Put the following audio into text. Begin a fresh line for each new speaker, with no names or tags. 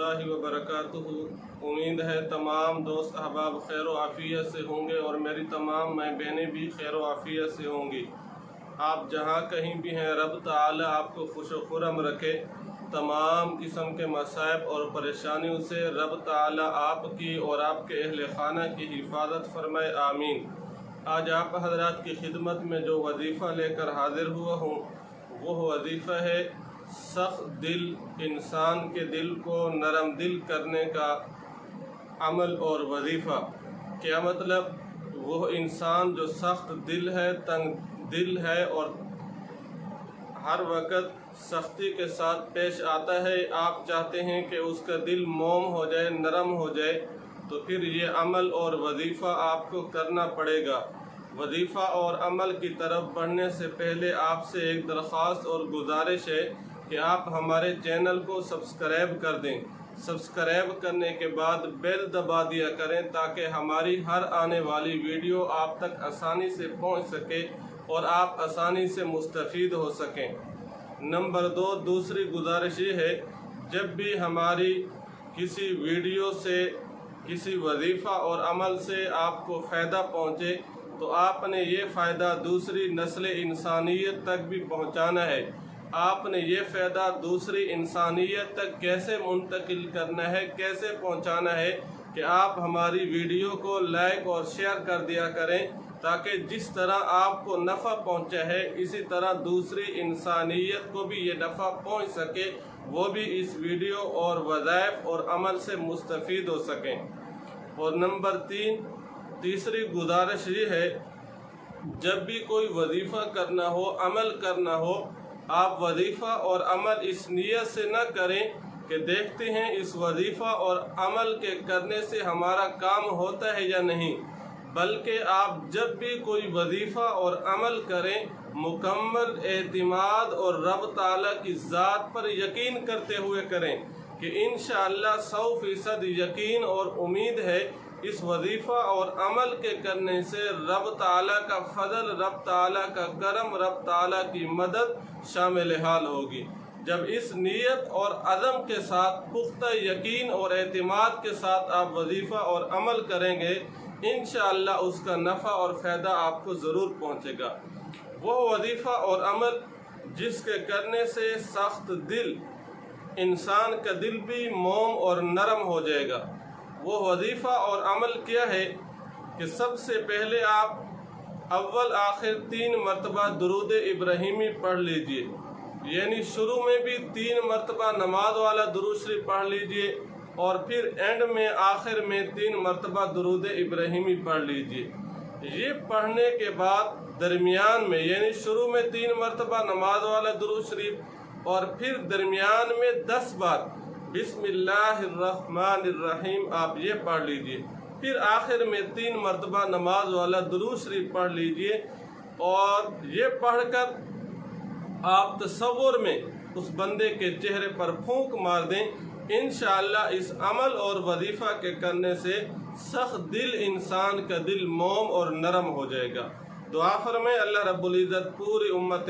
रहमतुल्लाहि व बरकातुहू। उम्मीद है तमाम दोस्त अहबाब खैर व आफ़ियत से होंगे और मेरी तमाम माँ बहनें भी खैर व आफ़ियत से होंगी। आप जहाँ कहीं भी हैं, रब ताला आपको खुश व खुरम रखे। तमाम किस्म के मसाइब और परेशानियों से रब ताला आपकी और आपके अहल खाना की हिफाजत फरमाए, आमीन। आज आप हजरात की खिदमत में जो वजीफ़ा लेकर हाजिर हुआ हूँ वो वजीफ़ा है सख्त दिल इंसान के दिल को नरम दिल करने का अमल और वजीफ़ा। क्या मतलब? वो इंसान जो सख्त दिल है, तंग दिल है और हर वक्त सख्ती के साथ पेश आता है, आप चाहते हैं कि उसका दिल मोम हो जाए, नरम हो जाए, तो फिर ये अमल और वजीफ़ा आपको करना पड़ेगा। वजीफ़ा और अमल की तरफ बढ़ने से पहले आपसे एक दरख्वास्त और गुजारिश है कि आप हमारे चैनल को सब्सक्राइब कर दें। सब्सक्राइब करने के बाद बेल दबा दिया करें ताकि हमारी हर आने वाली वीडियो आप तक आसानी से पहुंच सके और आप आसानी से मुस्तफ़ीद हो सकें। नंबर 2, दूसरी गुजारिश ये है, जब भी हमारी किसी वीडियो से, किसी वजीफ़ा और अमल से आपको फ़ायदा पहुँचे तो आपने ये फ़ायदा दूसरी नस्ल इंसानियत तक भी पहुँचाना है। आपने ये फ़ायदा दूसरी इंसानियत तक कैसे मुंतकिल करना है, कैसे पहुँचाना है कि आप हमारी वीडियो को लाइक और शेयर कर दिया करें ताकि जिस तरह आपको नफ़ा पहुँचा है इसी तरह दूसरी इंसानियत को भी ये नफ़ा पहुँच सके, वो भी इस वीडियो और वज़ाइफ और अमल से मुस्तफ़ीद हो सकें। और नंबर 3, तीसरी गुजारिश ये है, जब भी कोई वजीफ़ा करना हो, अमल करना हो, आप वजीफ़ा और अमल इस नीयत से न करें कि देखते हैं इस वजीफ़ा और अमल के करने से हमारा काम होता है या नहीं, बल्कि आप जब भी कोई वजीफ़ा और अमल करें मुकम्मल एतिमाद और रब ताला की ज़ात पर यकीन करते हुए करें कि इंशाअल्लाह 100% यकीन और उम्मीद है इस वजीफ़ा और अमल के करने से रब ताला का फजल, रब ताला का करम, रब ताला की मदद शामिल हाल होगी। जब इस नीयत और अज़म के साथ पुख्ता यकीन और एतिमाद के साथ आप वजीफ़ा और अमल करेंगे, इंशाअल्लाह उसका नफ़ा और फ़ायदा आपको ज़रूर पहुँचेगा। वो वजीफ़ा और अमल जिसके करने से सख्त दिल इंसान का दिल भी मोम और नरम हो जाएगा। वो वजीफ़ा और अमल क्या है कि सबसे पहले आप अव्वल आखिर 3 मरतबा दुरूद इब्राहिमी पढ़ लीजिए, यानी शुरू में भी 3 मरतबा नमाज वाला दुरूद शरीफ पढ़ लीजिए और फिर एंड में आखिर में 3 मरतबा दुरूद इब्राहिमी पढ़ लीजिए। ये पढ़ने के बाद दरमियान में, यानी शुरू में 3 मरतबा नमाज वाला दुरूद शरीफ और फिर दरमियान में 10 बार बिस्मिल्लाहिर्रहमानिर्रहीम आप ये पढ़ लीजिए। फिर आखिर में 3 मरतबा नमाज वाला दुरूद शरीफ पढ़ लीजिए और ये पढ़कर आप तसव्वुर में उस बंदे के चेहरे पर फूंक मार दें। इंशाअल्लाह इस अमल और वजीफ़ा के करने से सख्त दिल इंसान का दिल मोम और नरम हो जाएगा। दुआ फरमाएं, अल्लाह रब्बुल इज़्ज़त पूरी उम्मत